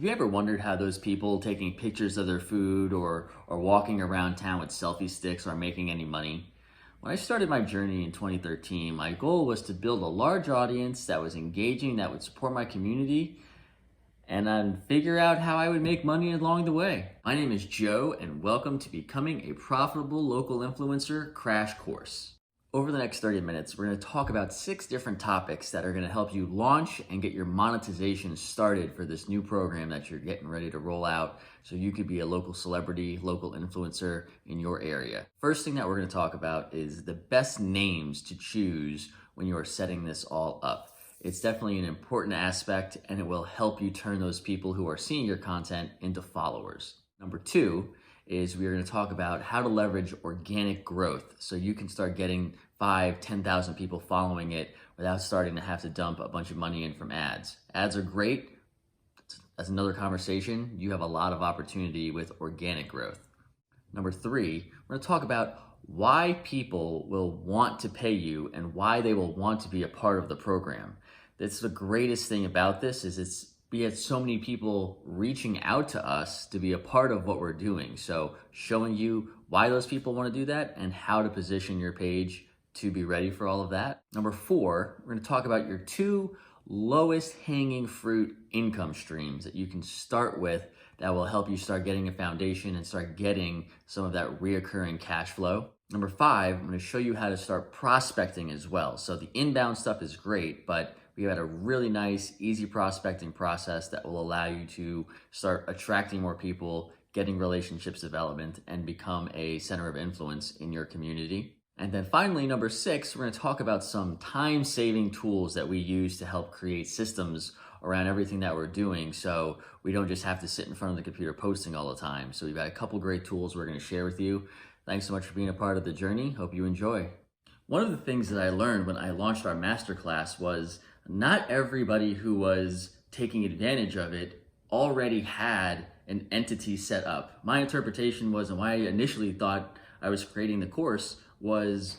Have you ever wondered how those people taking pictures of their food or walking around town with selfie sticks are making any money? When I started my journey in 2013, my goal was to build a large audience that was engaging, that would support my community, and then figure out how I would make money along the way. My name is Joe, and welcome to Becoming a Profitable Local Influencer Crash Course. Over the next 30 minutes, we're going to talk about 6 different topics that are going to help you launch and get your monetization started for this new program that you're getting ready to roll out so you could be a local celebrity, local influencer in your area. First thing that we're going to talk about is the best names to choose when you are setting this all up. It's definitely an important aspect, and it will help you turn those people who are seeing your content into followers. Number 2 is we are going to talk about how to leverage organic growth so you can start getting 5,000-10,000 people following it without starting to have to dump a bunch of money in from ads. Ads are great. That's another conversation. You have a lot of opportunity with organic growth. Number 3, we're going to talk about why people will want to pay you and why they will want to be a part of the program. That's the greatest thing about this is we had so many people reaching out to us to be a part of what we're doing. So showing you why those people want to do that and how to position your page to be ready for all of that. Number 4, we're going to talk about your 2 lowest hanging fruit income streams that you can start with that will help you start getting a foundation and start getting some of that reoccurring cash flow. Number 5, I'm going to show you how to start prospecting as well. So the inbound stuff is great, but we had a really nice, easy prospecting process that will allow you to start attracting more people, getting relationships development, and become a center of influence in your community. And then finally, number 6, we're going to talk about some time-saving tools that we use to help create systems around everything that we're doing so we don't just have to sit in front of the computer posting all the time. So we've got a couple great tools we're going to share with you. Thanks so much for being a part of the journey. Hope you enjoy. One of the things that I learned when I launched our Masterclass was not everybody who was taking advantage of it already had an entity set up. My interpretation was, and why I initially thought I was creating the course, was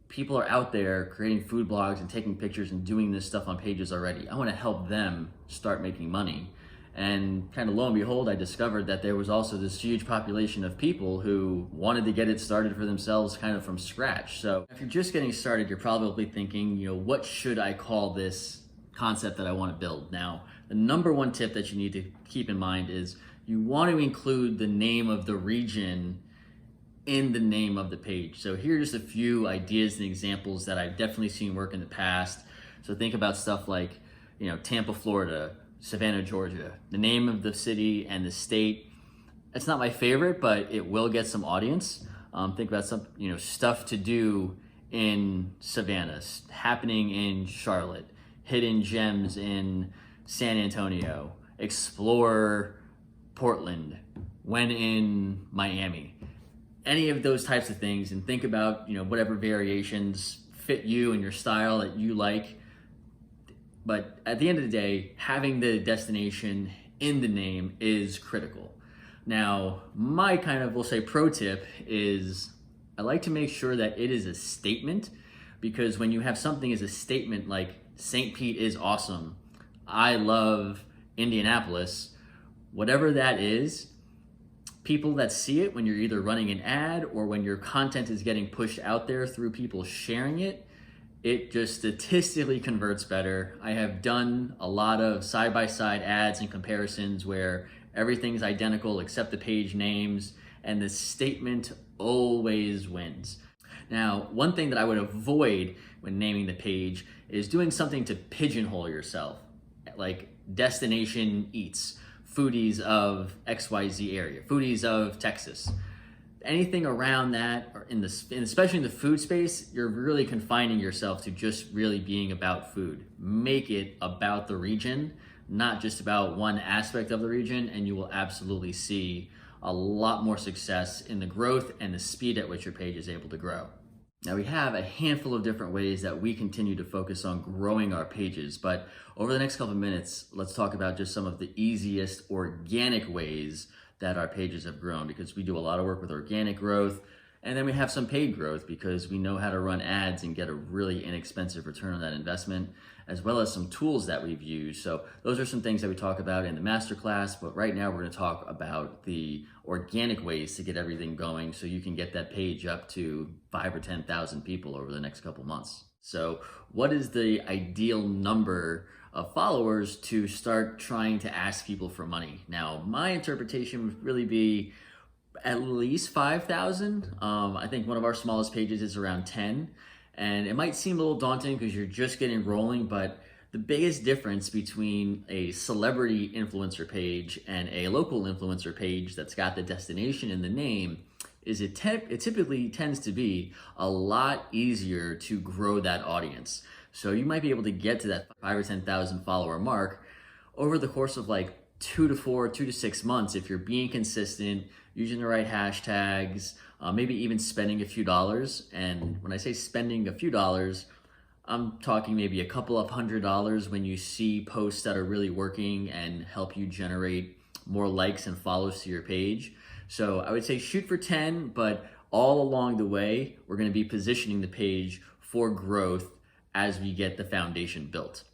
people are out there creating food blogs and taking pictures and doing this stuff on pages already. I want to help them start making money. And kind of lo and behold, I discovered that there was also this huge population of people who wanted to get it started for themselves kind of from scratch. So if you're just getting started, you're probably thinking, what should I call this concept that I want to build? Now, the number 1 tip that you need to keep in mind is you want to include the name of the region in the name of the page. So here's a few ideas and examples that I've definitely seen work in the past. So think about stuff like, Tampa, Florida, Savannah, Georgia, the name of the city and the state. It's not my favorite, but it will get some audience. Think about some, stuff to do in Savannah, happening in Charlotte, hidden gems in San Antonio, explore Portland, when in Miami. Any of those types of things, and think about, whatever variations fit you and your style that you like. But at the end of the day, having the destination in the name is critical. Now, my kind of, we'll say, pro tip is I like to make sure that it is a statement, because when you have something as a statement like St. Pete is awesome, I love Indianapolis, whatever that is, people that see it when you're either running an ad or when your content is getting pushed out there through people sharing it, it just statistically converts better. I have done a lot of side-by-side ads and comparisons where everything's identical except the page names, and the statement always wins. Now, one thing that I would avoid when naming the page is doing something to pigeonhole yourself, like Destination Eats, foodies of XYZ area, foodies of Texas. Anything around that, or especially in the food space, you're really confining yourself to just really being about food. Make it about the region, not just about one aspect of the region, and you will absolutely see a lot more success in the growth and the speed at which your page is able to grow. Now, we have a handful of different ways that we continue to focus on growing our pages, but over the next couple of minutes, let's talk about just some of the easiest organic ways that our pages have grown, because we do a lot of work with organic growth, and then we have some paid growth because we know how to run ads and get a really inexpensive return on that investment. as well as some tools that we've used. So those are some things that we talk about in the masterclass, but right now we're going to talk about the organic ways to get everything going so you can get that page up to 5 or 10,000 people over the next couple months. So what is the ideal number of followers to start trying to ask people for money? Now, my interpretation would really be at least 5,000. I think one of our smallest pages is around 10. And it might seem a little daunting because you're just getting rolling, but the biggest difference between a celebrity influencer page and a local influencer page that's got the destination in the name is it typically tends to be a lot easier to grow that audience. So you might be able to get to that 5 or 10,000 follower mark over the course of like 2 to 6 months if you're being consistent, using the right hashtags, maybe even spending a few dollars. And when I say spending a few dollars, I'm talking maybe a couple of $100s when you see posts that are really working and help you generate more likes and follows to your page. So I would say shoot for 10, but all along the way, we're going to be positioning the page for growth as we get the foundation built.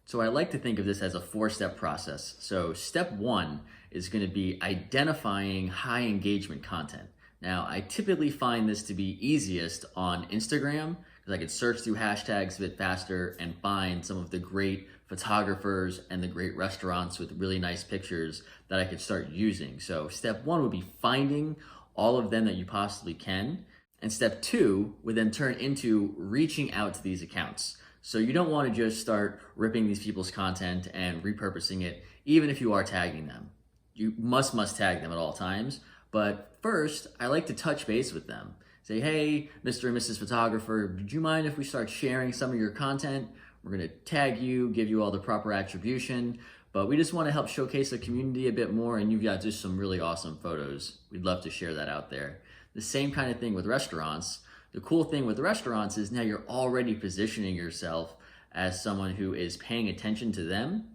So I like to think of this as a 4-step process. So step 1 is going to be identifying high engagement content. Now, I typically find this to be easiest on Instagram because I can search through hashtags a bit faster and find some of the great photographers and the great restaurants with really nice pictures that I could start using. So step 1 would be finding all of them that you possibly can. And step 2 would then turn into reaching out to these accounts. So you don't want to just start ripping these people's content and repurposing it, even if you are tagging them. You must tag them at all times. But first, I like to touch base with them. Say, hey, Mr. and Mrs. Photographer, would you mind if we start sharing some of your content? We're going to tag you, give you all the proper attribution, but we just want to help showcase the community a bit more, and you've got just some really awesome photos. We'd love to share that out there. The same kind of thing with restaurants. The cool thing with restaurants is now you're already positioning yourself as someone who is paying attention to them,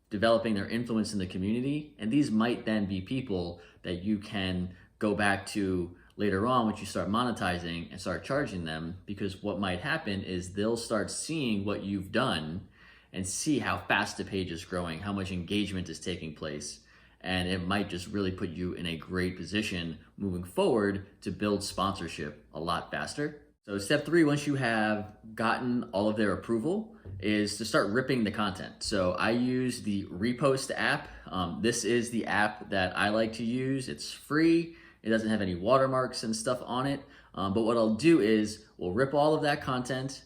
developing their influence in the community, and these might then be people that you can go back to later on once you start monetizing and start charging them, because what might happen is they'll start seeing what you've done and see how fast the page is growing, how much engagement is taking place, and it might just really put you in a great position moving forward to build sponsorship a lot faster. So step 3, once you have gotten all of their approval, is to start ripping the content. So I use the Repost app. This is the app that I like to use. It's free. It doesn't have any watermarks and stuff on it. But what I'll do is we'll rip all of that content,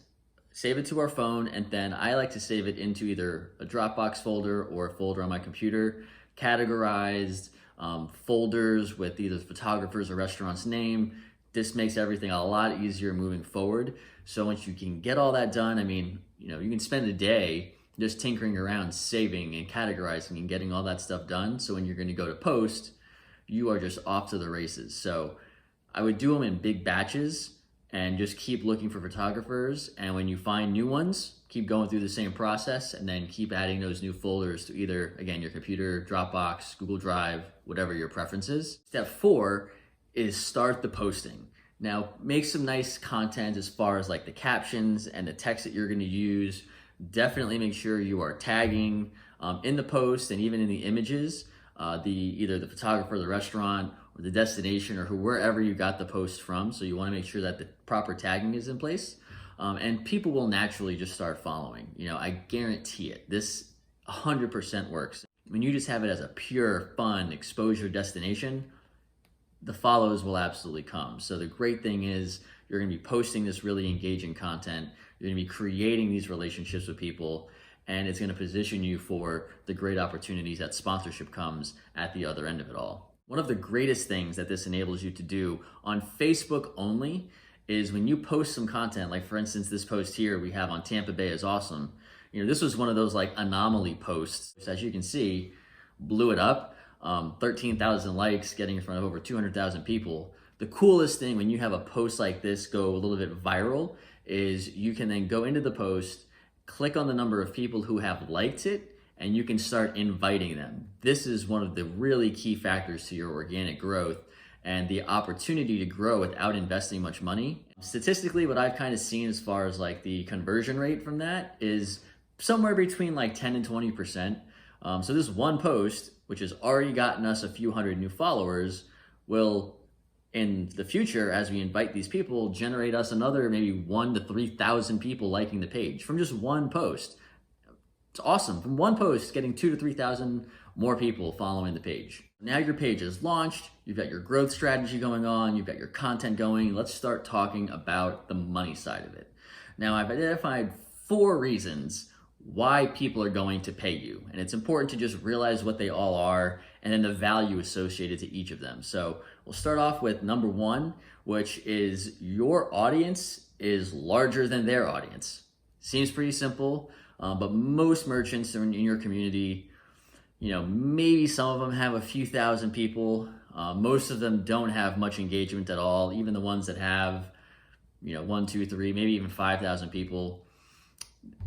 save it to our phone, and then I like to save it into either a Dropbox folder or a folder on my computer, categorized folders with either the photographer's or restaurant's name. This makes everything a lot easier moving forward. So once you can get all that done, I mean, you can spend a day just tinkering around, saving and categorizing and getting all that stuff done. So when you're going to go to post, you are just off to the races. So I would do them in big batches and just keep looking for photographers. And when you find new ones, keep going through the same process and then keep adding those new folders to either, again, your computer, Dropbox, Google Drive, whatever your preference is. Step 4 is start the posting. Now, make some nice content as far as like the captions and the text that you're going to use. Definitely make sure you are tagging in the post and even in the images, either the photographer, the restaurant, or the destination, or wherever you got the post from. So you want to make sure that the proper tagging is in place. And people will naturally just start following. I guarantee it. This 100% works. When you just have it as a pure, fun exposure destination, the follows will absolutely come. So the great thing is you're going to be posting this really engaging content. You're going to be creating these relationships with people, and it's going to position you for the great opportunities that sponsorship comes at the other end of it all. One of the greatest things that this enables you to do on Facebook only is when you post some content, like for instance, this post here we have on Tampa Bay is awesome. This was one of those like anomaly posts. As you can see, blew it up. 13,000 likes, getting in front of over 200,000 people. The coolest thing when you have a post like this go a little bit viral is you can then go into the post, click on the number of people who have liked it, and you can start inviting them. This is one of the really key factors to your organic growth and the opportunity to grow without investing much money. Statistically, what I've kind of seen as far as like the conversion rate from that is somewhere between like 10 and 20%. So this one post, which has already gotten us a few hundred new followers, will in the future, as we invite these people, generate us another maybe 1,000 to 3,000 people liking the page from just one post. It's awesome. From one post, getting 2,000 to 3,000 more people following the page. Now your page is launched, you've got your growth strategy going on, you've got your content going. Let's start talking about the money side of it. Now I've identified 4 reasons why people are going to pay you. And it's important to just realize what they all are and then the value associated to each of them. So we'll start off with number 1, which is your audience is larger than their audience. Seems pretty simple, but most merchants in your community, maybe some of them have a few thousand people. Most of them don't have much engagement at all. Even the ones that have, 1, 2, 3, maybe even 5,000 people,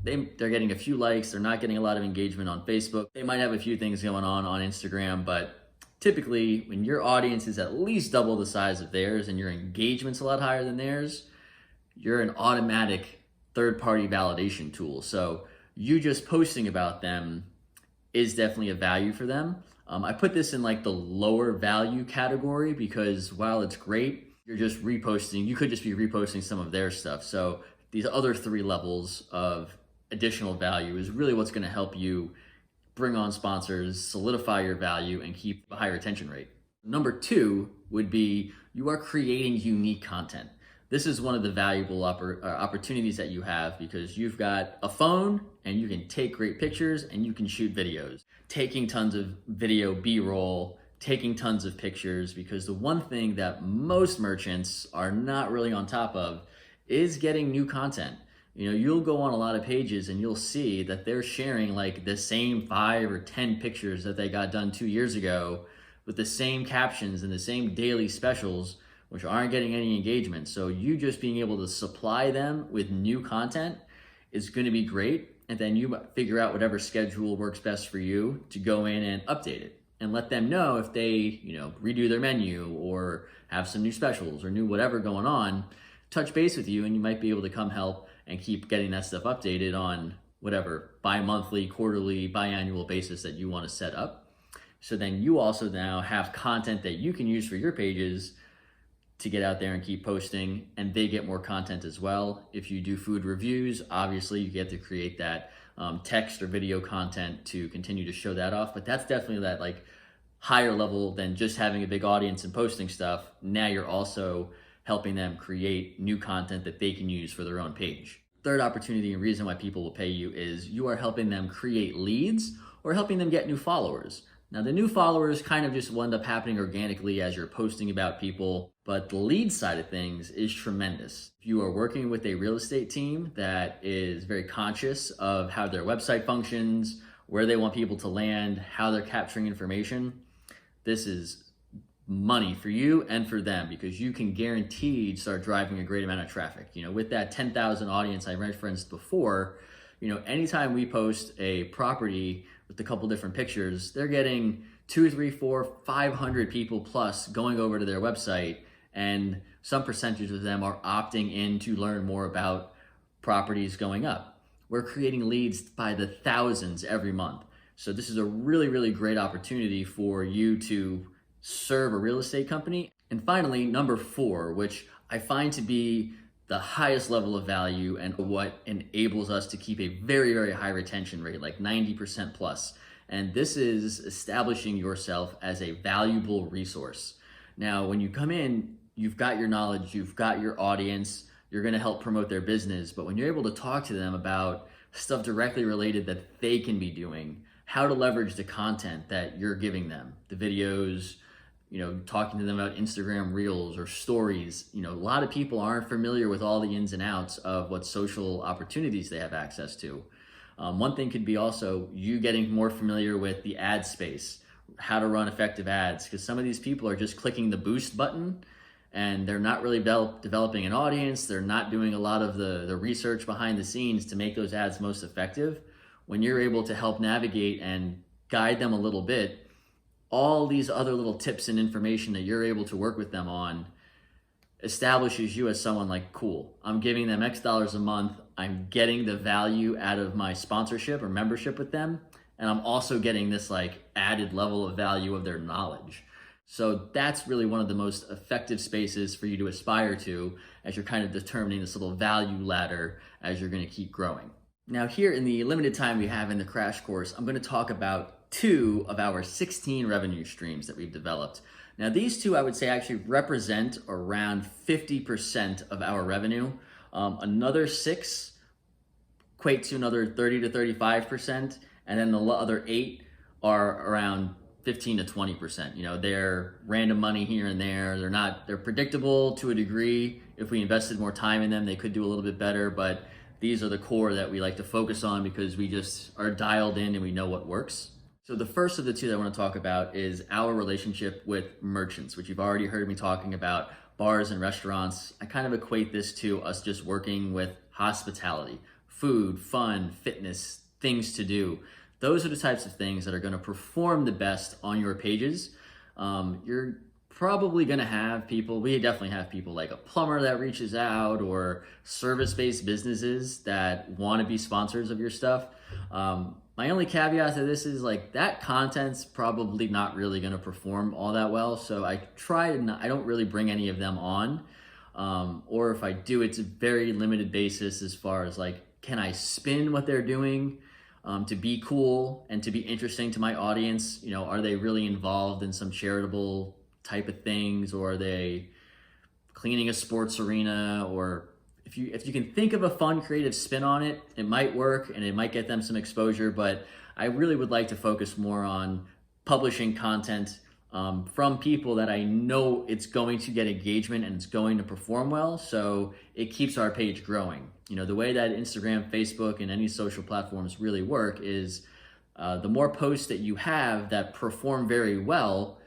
they're getting a few likes. They're not getting a lot of engagement on Facebook. They might have a few things going on Instagram, but typically when your audience is at least double the size of theirs and your engagement's a lot higher than theirs, you're an automatic third-party validation tool. So you just posting about them is definitely a value for them. I put this in like the lower value category because while it's great, you're just reposting, you could just be reposting some of their stuff. So these other 3 levels of additional value is really what's going to help you bring on sponsors, solidify your value, and keep a high retention rate. Number 2 would be you are creating unique content. This is one of the valuable opportunities that you have because you've got a phone and you can take great pictures and you can shoot videos. Taking tons of video B-roll, taking tons of pictures, because the one thing that most merchants are not really on top of is getting new content. You'll go on a lot of pages and you'll see that they're sharing like the same 5 or 10 pictures that they got done 2 years ago with the same captions and the same daily specials, which aren't getting any engagement. So you just being able to supply them with new content is going to be great. And then you figure out whatever schedule works best for you to go in and update it and let them know if they, redo their menu or have some new specials or new whatever going on. Touch base with you and you might be able to come help and keep getting that stuff updated on whatever bi-monthly, quarterly, biannual basis that you want to set up. So then you also now have content that you can use for your pages to get out there and keep posting, and they get more content as well. If you do food reviews, obviously you get to create that text or video content to continue to show that off, but that's definitely that like higher level than just having a big audience and posting stuff. Now you're also helping them create new content that they can use for their own page. Third opportunity and reason why people will pay you is you are helping them create leads or helping them get new followers. Now the new followers kind of just end up happening organically as you're posting about people, but the lead side of things is tremendous. If you are working with a real estate team that is very conscious of how their website functions, where they want people to land, how they're capturing information, this is money for you and for them because you can guaranteed start driving a great amount of traffic. With that 10,000 audience I referenced before, anytime we post a property with a couple different pictures, they're getting 2, 3, 4, 500 people plus going over to their website, and some percentage of them are opting in to learn more about properties going up. We're creating leads by the thousands every month. So this is a really, really great opportunity for you to serve a real estate company. And finally, number 4, which I find to be the highest level of value and what enables us to keep a very, very high retention rate, like 90% plus. And this is establishing yourself as a valuable resource. Now, when you come in, you've got your knowledge, you've got your audience, you're gonna help promote their business. But when you're able to talk to them about stuff directly related that they can be doing, how to leverage the content that you're giving them, the videos, talking to them about Instagram Reels or stories. A lot of people aren't familiar with all the ins and outs of what social opportunities they have access to. One thing could be also you getting more familiar with the ad space, how to run effective ads, because some of these people are just clicking the boost button and they're not really developing an audience. They're not doing a lot of the research behind the scenes to make those ads most effective. When you're able to help navigate and guide them a little bit, all these other little tips and information that you're able to work with them on establishes you as someone like, cool, I'm giving them X dollars a month. I'm getting the value out of my sponsorship or membership with them, and I'm also getting this like added level of value of their knowledge. So that's really one of the most effective spaces for you to aspire to as you're kind of determining this little value ladder as you're going to keep growing. Now here in the limited time we have in the crash course, I'm going to talk about 2 of our 16 revenue streams that we've developed. Now these 2 I would say actually represent around 50% of our revenue. Another 6 equate to another 30 to 35%, and then the other 8 are around 15 to 20%. You know, they're random money here and there. They're predictable to a degree. If we invested more time in them, they could do a little bit better, but these are the core that we like to focus on because we just are dialed in and we know what works. So the first of the 2 that I want to talk about is our relationship with merchants, which you've already heard me talking about, bars and restaurants. I kind of equate this to us just working with hospitality, food, fun, fitness, things to do. Those are the types of things that are going to perform the best on your pages. You're probably going to have people, we definitely have people like a plumber that reaches out, or service-based businesses that want to be sponsors of your stuff. My only caveat to this is like that content's probably not really going to perform all that well. So I don't really bring any of them on. Or if I do, it's a very limited basis as far as like, can I spin what they're doing to be cool and to be interesting to my audience? You know, are they really involved in some charitable type of things, or are they cleaning a sports arena? Or if you can think of a fun creative spin on it, it might work and it might get them some exposure. But I really would like to focus more on publishing content from people that I know it's going to get engagement and it's going to perform well, so it keeps our page growing. You know, the way that Instagram, Facebook, and any social platforms really work is the more posts that you have that perform very well,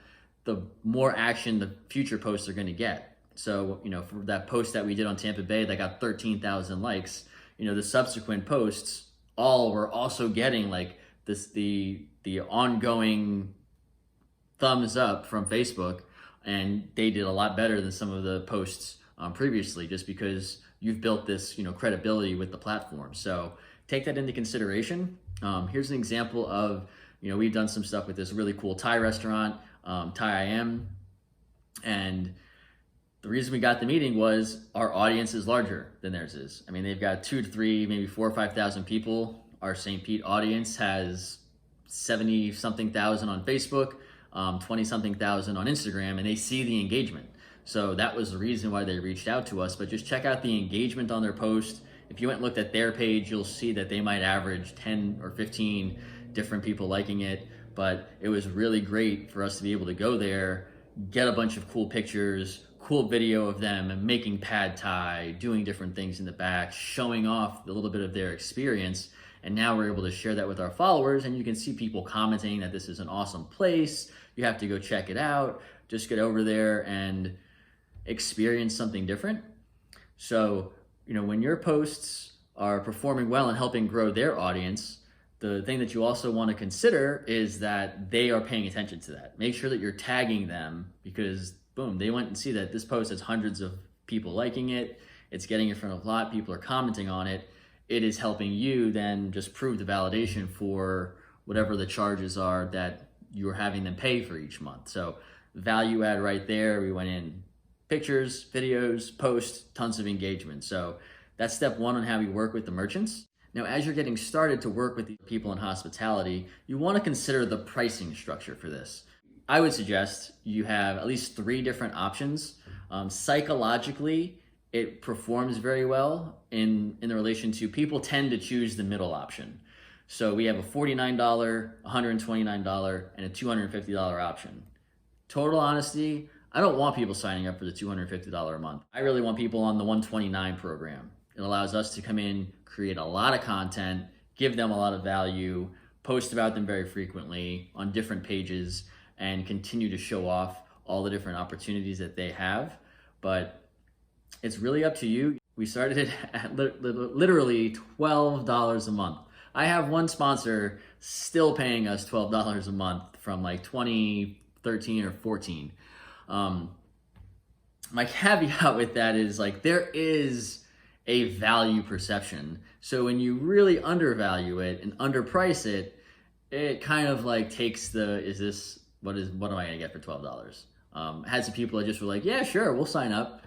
the more action the future posts are going to get. So, you know, for that post that we did on Tampa Bay that got 13,000 likes, you know, the subsequent posts all were also getting like the ongoing thumbs up from Facebook, and they did a lot better than some of the posts previously, just because you've built this, you know, credibility with the platform. So take that into consideration. Here's an example of, you know, we've done some stuff with this really cool Thai restaurant, Thai IM, and the reason we got the meeting was our audience is larger than theirs is. I mean, they've got 2 to 3, maybe 4 or 5,000 people. Our St. Pete audience has 70 something thousand on Facebook, 20 something thousand on Instagram, and they see the engagement. So that was the reason why they reached out to us. But just check out the engagement on their post. If you went and looked at their page, you'll see that they might average 10 or 15 different people liking it. But it was really great for us to be able to go there, get a bunch of cool pictures, cool video of them making pad thai, doing different things in the back, showing off a little bit of their experience. And now we're able to share that with our followers, and you can see people commenting that this is an awesome place. You have to go check it out. Just get over there and experience something different. So, you know, when your posts are performing well and helping grow their audience, the thing that you also want to consider is that they are paying attention to that. Make sure that you're tagging them, because boom, they went and see that this post has hundreds of people liking it. It's getting in front of a lot. People are commenting on it. It is helping you then just prove the validation for whatever the charges are that you're having them pay for each month. So value add right there. We went in pictures, videos, posts, tons of engagement. So that's step 1 on how we work with the merchants. Now, as you're getting started to work with the people in hospitality, you want to consider the pricing structure for this. I would suggest you have at least 3 different options. Psychologically, it performs very well in the relation to people tend to choose the middle option. So we have a $49, $129, and a $250 option. Total honesty, I don't want people signing up for the $250 a month. I really want people on the $129 program. It allows us to come in, create a lot of content, give them a lot of value, post about them very frequently on different pages, and continue to show off all the different opportunities that they have. But it's really up to you. We started it at literally $12 a month. I have one sponsor still paying us $12 a month from like 2013 or 14. My caveat with that is like there is a value perception. So when you really undervalue it and underprice it, it kind of like takes the, what am I gonna get for $12? Had some people that just were like, yeah, sure, we'll sign up,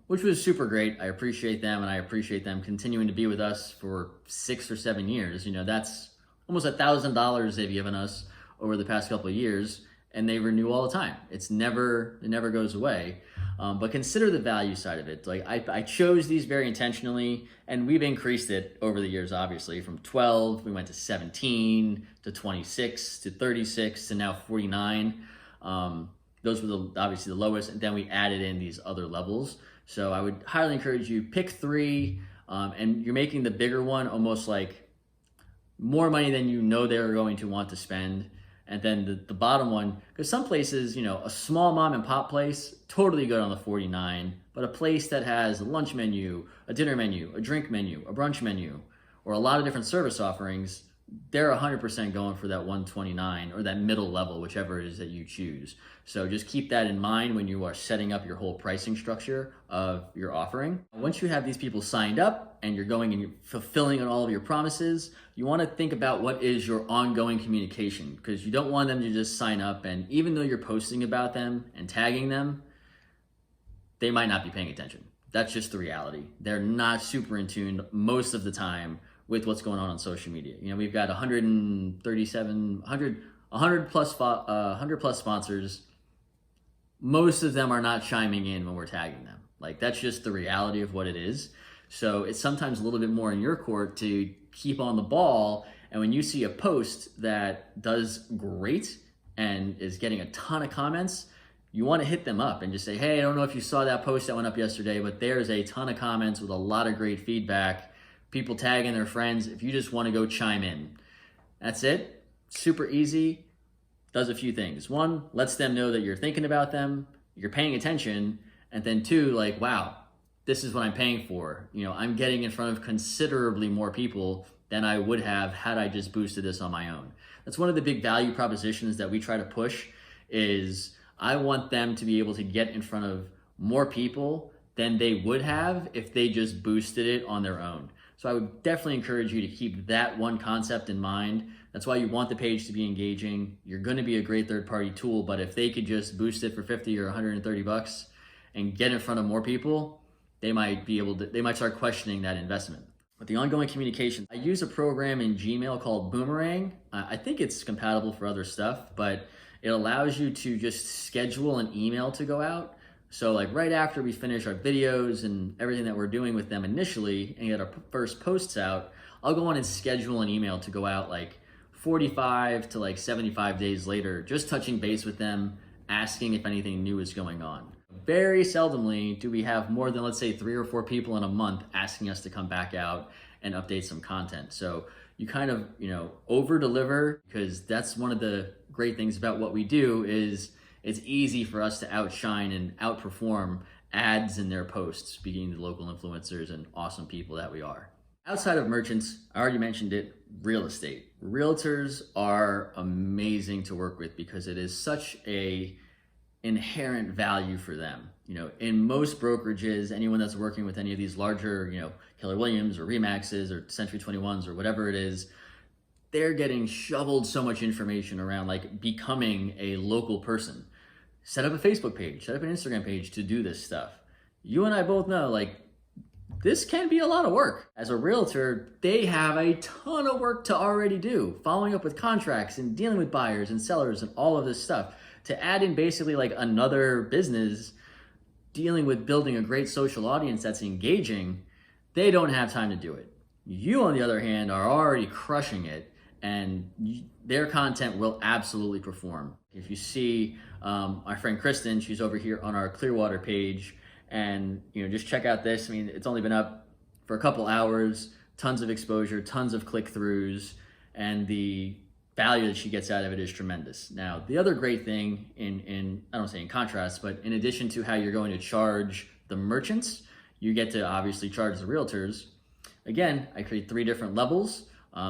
which was super great. I appreciate them, and I appreciate them continuing to be with us for 6 or 7 years. You know, that's almost $1,000 they've given us over the past couple of years, and they renew all the time. It never goes away. But consider the value side of it. Like I chose these very intentionally, and we've increased it over the years, obviously. From 12, we went to 17, to 26, to 36, to now 49. Those were obviously the lowest, and then we added in these other levels. So I would highly encourage you, pick 3, and you're making the bigger one almost like more money than you know they're going to want to spend. And then the bottom one, because some places, you know, a small mom and pop place, totally good on the 49, but a place that has a lunch menu, a dinner menu, a drink menu, a brunch menu, or a lot of different service offerings, they're 100% going for that 129 or that middle level, whichever it is that you choose. So just keep that in mind when you are setting up your whole pricing structure of your offering. Once you have these people signed up and you're going and you're fulfilling on all of your promises, you want to think about what is your ongoing communication, because you don't want them to just sign up and even though you're posting about them and tagging them, they might not be paying attention. That's just the reality. They're not super in tune most of the time with what's going on social media. You know, we've got 100 plus sponsors. Most of them are not chiming in when we're tagging them. Like, that's just the reality of what it is. So it's sometimes a little bit more in your court to keep on the ball. And when you see a post that does great and is getting a ton of comments, you want to hit them up and just say, hey, I don't know if you saw that post that went up yesterday, but there's a ton of comments with a lot of great feedback, people tagging their friends. If you just want to go chime in, that's it. Super easy. Does a few things. 1, lets them know that you're thinking about them, you're paying attention, and then 2, like, wow, this is what I'm paying for. You know, I'm getting in front of considerably more people than I would have had I just boosted this on my own. That's one of the big value propositions that we try to push is I want them to be able to get in front of more people than they would have if they just boosted it on their own. So I would definitely encourage you to keep that one concept in mind. That's why you want the page to be engaging. You're going to be a great third-party tool, but if they could just boost it for 50 or 130 bucks and get in front of more people, they might start questioning that investment. With the ongoing communication, I use a program in Gmail called Boomerang. I think it's compatible for other stuff, but it allows you to just schedule an email to go out. So like right after we finish our videos and everything that we're doing with them initially and get our first posts out, I'll go on and schedule an email to go out like 45 to like 75 days later, just touching base with them, asking if anything new is going on. Very seldomly do we have more than, let's say, 3 or 4 people in a month asking us to come back out and update some content. So you kind of, over deliver, because that's one of the great things about what we do is it's easy for us to outshine and outperform ads in their posts, being the local influencers and awesome people that we are. Outside of merchants, I already mentioned it, real estate. Realtors are amazing to work with because it is such a inherent value for them. In most brokerages, anyone that's working with any of these larger, Keller Williams or Remaxes or Century 21s or whatever it is, they're getting shoveled so much information around like becoming a local person. Set up a Facebook page, set up an Instagram page to do this stuff. You and I both know like this can be a lot of work. As a realtor, they have a ton of work to already do, following up with contracts and dealing with buyers and sellers and all of this stuff. To add in basically like another business dealing with building a great social audience that's engaging, they don't have time to do it. You, on the other hand, are already crushing it, and their content will absolutely perform. If you see our friend Kristen, she's over here on our Clearwater page, and just check out this. I mean, it's only been up for a couple hours, tons of exposure, tons of click-throughs, and the value that she gets out of it is tremendous. Now, the other great thing in I don't say in contrast, but in addition to how you're going to charge the merchants, you get to obviously charge the realtors. Again, I create 3 different levels.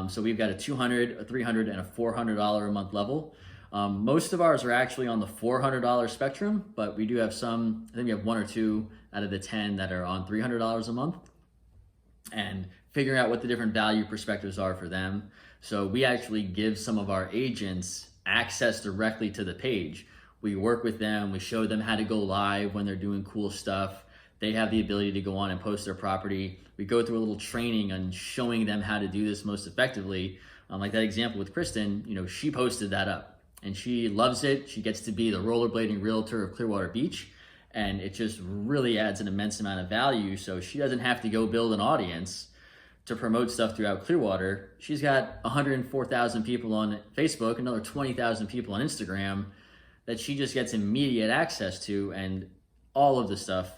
So we've got a $200, a $300, and a $400 a month level. Most of ours are actually on the $400 spectrum, but we do have some, I think we have 1 or 2 out of the 10 that are on $300 a month. and figuring out what the different value perspectives are for them. So we actually give some of our agents access directly to the page. We work with them, we show them how to go live when they're doing cool stuff. They have the ability to go on and post their property. We go through a little training on showing them how to do this most effectively. Like that example with Kristen, she posted that up and she loves it. She gets to be the rollerblading realtor of Clearwater Beach, and it just really adds an immense amount of value. So she doesn't have to go build an audience to promote stuff throughout Clearwater. She's got 104,000 people on Facebook, another 20,000 people on Instagram that she just gets immediate access to, and all of the stuff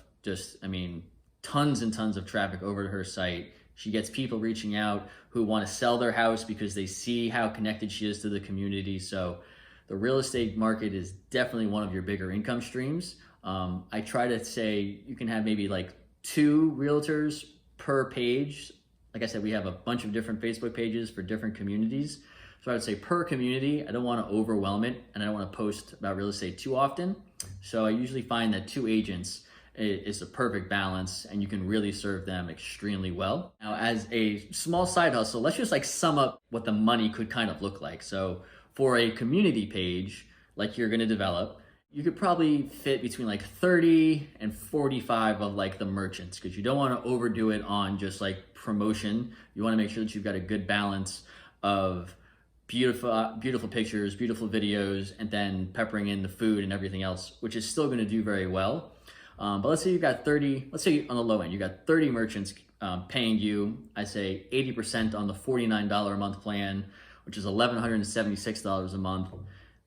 tons and tons of traffic over to her site. She gets people reaching out who want to sell their house because they see how connected she is to the community. So the real estate market is definitely one of your bigger income streams. I try to say you can have maybe like 2 realtors per page. Like I said, we have a bunch of different Facebook pages for different communities. So I would say per community, I don't want to overwhelm it, and I don't want to post about real estate too often. So I usually find that 2 agents is the perfect balance, and you can really serve them extremely well. Now, as a small side hustle, let's just sum up what the money could kind of look like. So for a community page, like you're going to develop, you could probably fit between 30 and 45 of the merchants, because you don't want to overdo it on just promotion. You want to make sure that you've got a good balance of beautiful pictures, beautiful videos, and then peppering in the food and everything else, which is still going to do very well. But let's say you've got 30, let's say on the low end, you got 30 merchants paying you, I say 80% on the $49 a month plan, which is $1,176 a month.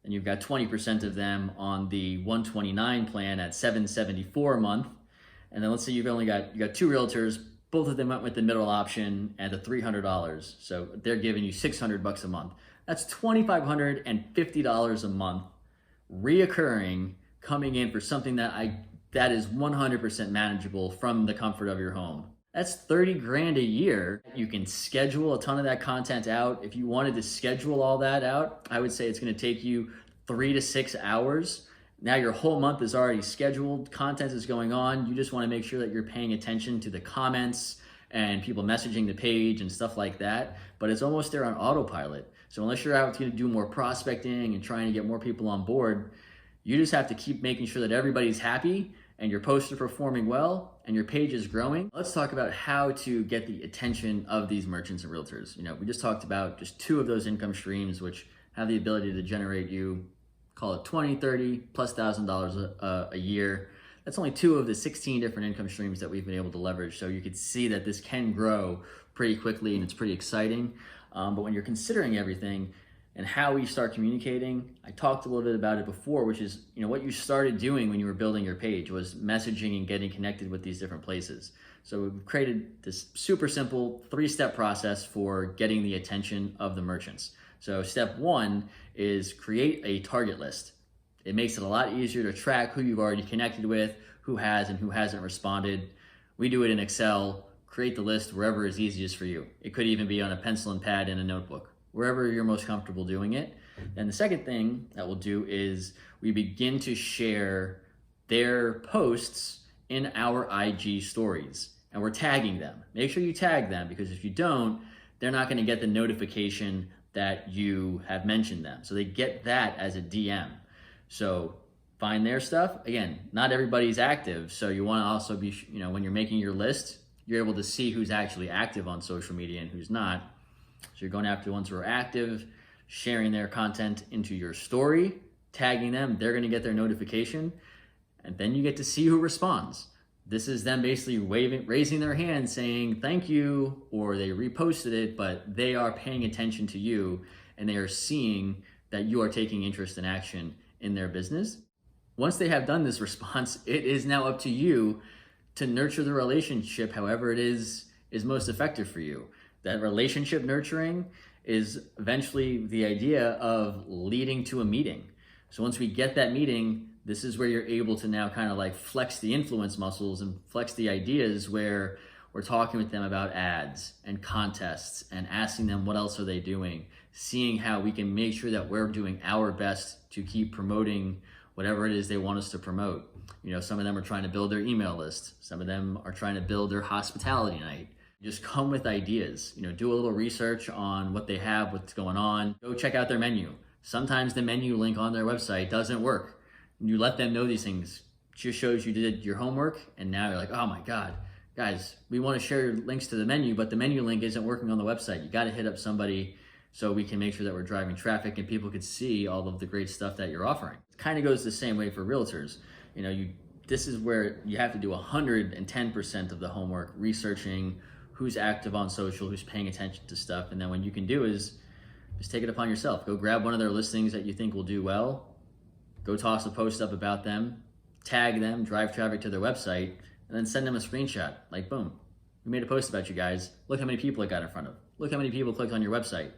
And you've got 20% of them on the $129 plan at $774 a month. And then let's say you got 2 realtors, both of them went with the middle option at the $300. So they're giving you $600 a month. That's $2,550 a month reoccurring, coming in for something that is 100% manageable from the comfort of your home. That's 30 grand a year. You can schedule a ton of that content out. If you wanted to schedule all that out, I would say it's going to take you 3 to 6 hours. Now your whole month is already scheduled. Content is going on. You just want to make sure that you're paying attention to the comments and people messaging the page and stuff like that. But it's almost there on autopilot. So unless you're out to do more prospecting and trying to get more people on board, you just have to keep making sure that everybody's happy and your posts are performing well and your page is growing. Let's talk about how to get the attention of these merchants and realtors. We just talked about just 2 of those income streams, which have the ability to generate you, call it 20, 30 plus $1,000 a year. That's only 2 of the 16 different income streams that we've been able to leverage. So you could see that this can grow pretty quickly and it's pretty exciting. But when you're considering everything and how we start communicating, I talked a little bit about it before, which is, what you started doing when you were building your page was messaging and getting connected with these different places. So we've created this super simple 3-step process for getting the attention of the merchants. So step 1 is create a target list. It makes it a lot easier to track who you've already connected with, who has and who hasn't responded. We do it in Excel. Create the list wherever is easiest for you. It could even be on a pencil and pad in a notebook, wherever you're most comfortable doing it. And the second thing that we'll do is we begin to share their posts in our IG stories, and we're tagging them. Make sure you tag them, because if you don't, they're not going to get the notification that you have mentioned them. So they get that as a DM. So find their stuff. Again, not everybody's active. So you want to also be, when you're making your list, you're able to see who's actually active on social media and who's not. So you're going after the ones who are active, sharing their content into your story, tagging them. They're going to get their notification, and then you get to see who responds. This is them basically raising their hand saying thank you, or they reposted it, but they are paying attention to you and they are seeing that you are taking interest in action in their business. Once they have done this response, it is now up to you to nurture the relationship however it is most effective for you. That relationship nurturing is eventually the idea of leading to a meeting. So once we get that meeting, this is where you're able to now kind of flex the influence muscles and flex the ideas, where we're talking with them about ads and contests and asking them what else are they doing, seeing how we can make sure that we're doing our best to keep promoting whatever it is they want us to promote. Some of them are trying to build their email list. Some of them are trying to build their hospitality night. Just come with ideas, do a little research on what they have, what's going on. Go check out their menu. Sometimes the menu link on their website doesn't work. You let them know these things. It just shows you did your homework, and now you're like, oh my God, guys, we want to share links to the menu, but the menu link isn't working on the website. You got to hit up somebody so we can make sure that we're driving traffic and people can see all of the great stuff that you're offering. It kind of goes the same way for realtors. This is where you have to do 110% of the homework, researching who's active on social, who's paying attention to stuff. And then what you can do is just take it upon yourself. Go grab one of their listings that you think will do well, go toss a post up about them, tag them, drive traffic to their website, and then send them a screenshot. Like, boom, we made a post about you guys. Look how many people it got in front of. Look how many people clicked on your website.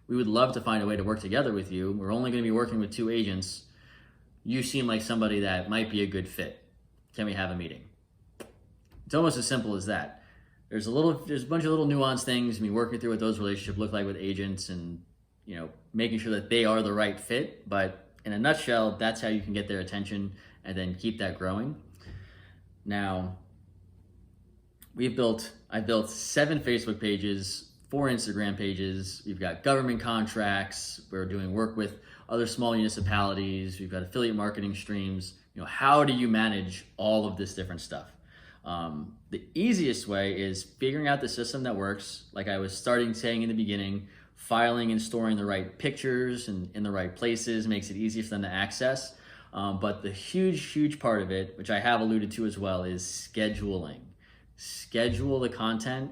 We would love to find a way to work together with you. We're only going to be working with 2 agents. You seem like somebody that might be a good fit. Can we have a meeting? It's almost as simple as that. There's a bunch of little nuanced things. Working through what those relationships look like with agents and, making sure that they are the right fit. But in a nutshell, that's how you can get their attention and then keep that growing. Now, I built 7 Facebook pages, 4 Instagram pages. We've got government contracts. We're doing work with other small municipalities. We've got affiliate marketing streams. How do you manage all of this different stuff? The easiest way is figuring out the system that works. Like I was saying in the beginning, filing and storing the right pictures and in the right places makes it easy for them to access. But the huge part of it, which I have alluded to as well, is scheduling. Schedule the content,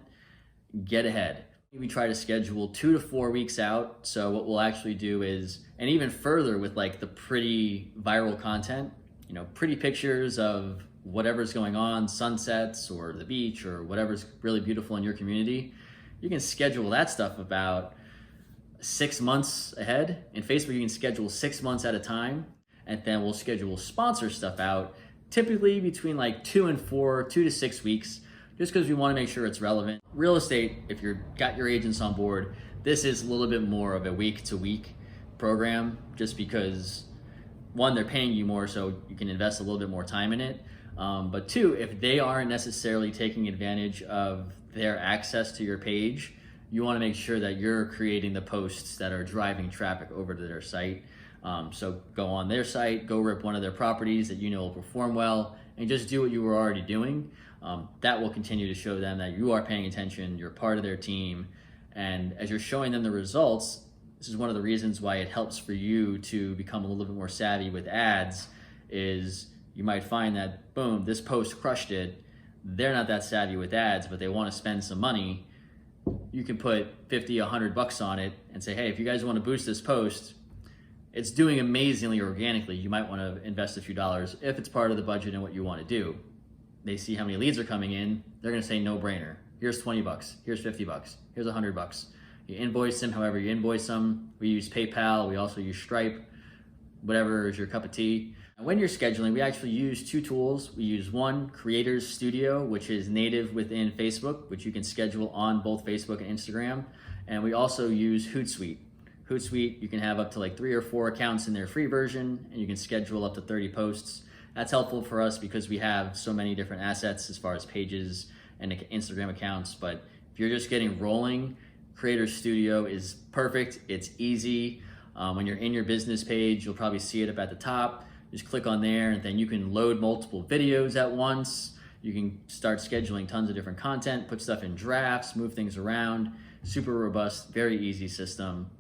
get ahead. We try to schedule 2 to 4 weeks out. So what we'll actually do is, and even further with like the pretty viral content, pretty pictures of whatever's going on, sunsets or the beach or whatever's really beautiful in your community, you can schedule that stuff about 6 months ahead. In Facebook, you can schedule 6 months at a time, and then we'll schedule sponsor stuff out, typically between like 2 to 6 weeks, just because we want to make sure it's relevant. Real estate, if you've got your agents on board, this is a little bit more of a week-to-week program, just because, one, they're paying you more, so you can invest a little bit more time in it. But 2, if they aren't necessarily taking advantage of their access to your page, you want to make sure that you're creating the posts that are driving traffic over to their site. So go on their site, go rip one of their properties that will perform well, and just do what you were already doing. That will continue to show them that you are paying attention, you're part of their team, and as you're showing them the results, this is one of the reasons why it helps for you to become a little bit more savvy with ads, is you might find that, boom, this post crushed it. They're not that savvy with ads, but they want to spend some money. You can put 50, $100 on it and say, hey, if you guys want to boost this post, it's doing amazingly organically. You might want to invest a few dollars if it's part of the budget and what you want to do. They see how many leads are coming in. They're going to say no brainer. Here's $20, here's $50, here's $100. You invoice them however you invoice them. We use PayPal. We also use Stripe, whatever is your cup of tea. When you're scheduling, we actually use 2 tools. We use one, Creators Studio, which is native within Facebook, which you can schedule on both Facebook and Instagram. And we also use Hootsuite. Hootsuite, you can have up to like 3 or 4 accounts in their free version, and you can schedule up to 30 posts. That's helpful for us because we have so many different assets as far as pages and Instagram accounts. But if you're just getting rolling, Creators Studio is perfect. It's easy. When you're in your business page, you'll probably see it up at the top. Just click on there, and then you can load multiple videos at once. You can start scheduling tons of different content, put stuff in drafts, move things around. Super robust, very easy system.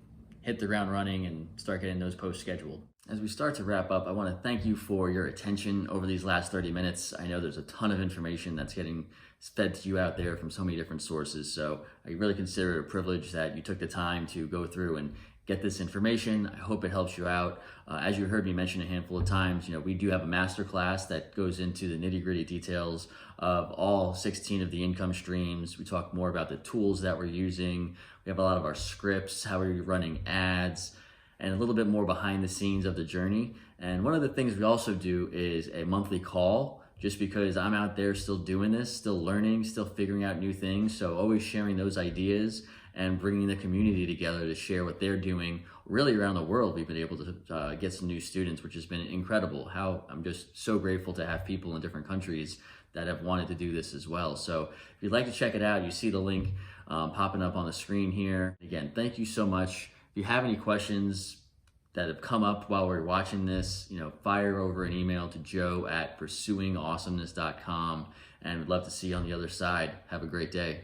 Hit the ground running and start getting those posts scheduled. As we start to wrap up, I want to thank you for your attention over these last 30 minutes. I know there's a ton of information that's getting fed to you out there from so many different sources. So I really consider it a privilege that you took the time to go through and get this information. I hope it helps you out. As you heard me mention a handful of times, we do have a masterclass that goes into the nitty-gritty details of all 16 of the income streams. We talk more about the tools that we're using. We have a lot of our scripts, how we're running ads, and a little bit more behind the scenes of the journey. And one of the things we also do is a monthly call, just because I'm out there still doing this, still learning, still figuring out new things. So always sharing those ideas and bringing the community together to share what they're doing really around the world. We've been able to get some new students, which has been incredible. I'm just so grateful to have people in different countries that have wanted to do this as well. So if you'd like to check it out, you see the link popping up on the screen here. Again, thank you so much. If you have any questions that have come up while we're watching this, fire over an email to joe@pursuingawesomeness.com, and we'd love to see you on the other side. Have a great day.